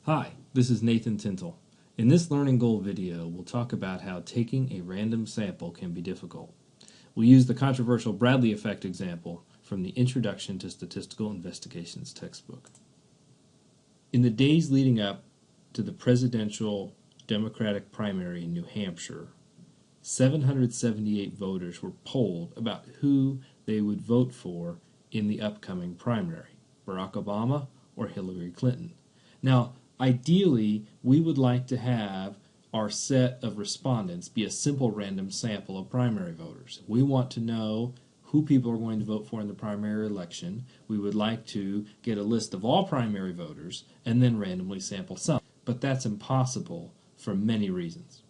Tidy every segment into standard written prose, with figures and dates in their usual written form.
Hi, this is Nathan Tintle. In this Learning Goal video, we'll talk about how taking a random sample can be difficult. We'll use the controversial Bradley effect example from the Introduction to Statistical Investigations textbook. In the days leading up to the presidential Democratic primary in New Hampshire, 778 voters were polled about who they would vote for in the upcoming primary, Barack Obama or Hillary Clinton. Now, ideally, we would like to have our set of respondents be a simple random sample of primary voters. We want to know who people are going to vote for in the primary election. We would like to get a list of all primary voters and then randomly sample some. But that's impossible for many reasons.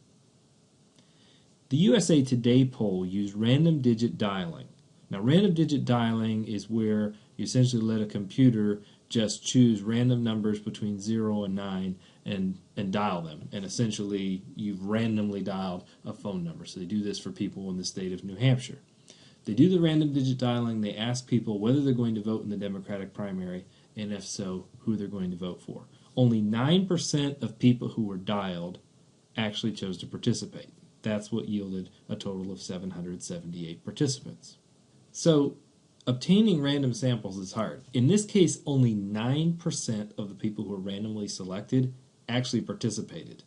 The USA Today poll used random digit dialing. Now, random digit dialing is where you essentially let a computer just choose random numbers between 0 and 9 and dial them. And essentially, you've randomly dialed a phone number. So they do this for people in the state of New Hampshire. They do the random digit dialing. They ask people whether they're going to vote in the Democratic primary, and if so, who they're going to vote for. Only 9% of people who were dialed actually chose to participate. That's what yielded a total of 778 participants. So, obtaining random samples is hard. In this case, only 9% of the people who were randomly selected actually participated.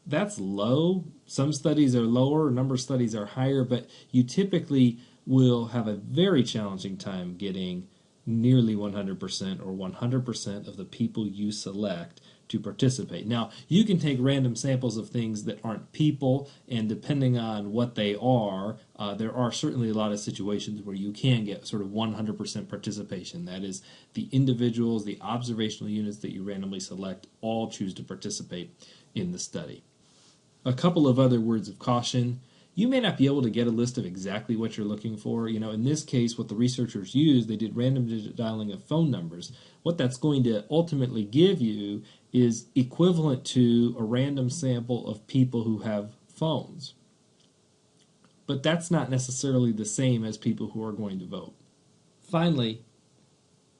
That's low. Some studies are lower, a number of studies are higher, but you typically will have a very challenging time getting nearly 100% or 100% of the people you select to participate. Now, you can take random samples of things that aren't people, and depending on what they are, there are certainly a lot of situations where you can get sort of 100% participation. That is, the individuals, the observational units that you randomly select all choose to participate in the study. A couple of other words of caution. You may not be able to get a list of exactly what you're looking for. In this case, what the researchers used, they did random digit dialing of phone numbers. What that's going to ultimately give you is equivalent to a random sample of people who have phones. But that's not necessarily the same as people who are going to vote. Finally,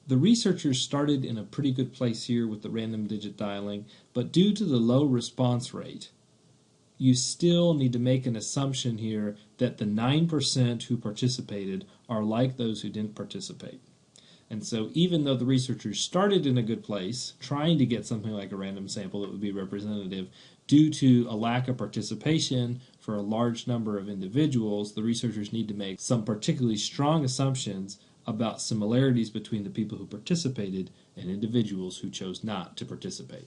the researchers started in a pretty good place here with the random digit dialing, but due to the low response rate, you still need to make an assumption here that the 9% who participated are like those who didn't participate. And so even though the researchers started in a good place, trying to get something like a random sample that would be representative, due to a lack of participation for a large number of individuals, the researchers need to make some particularly strong assumptions about similarities between the people who participated and individuals who chose not to participate.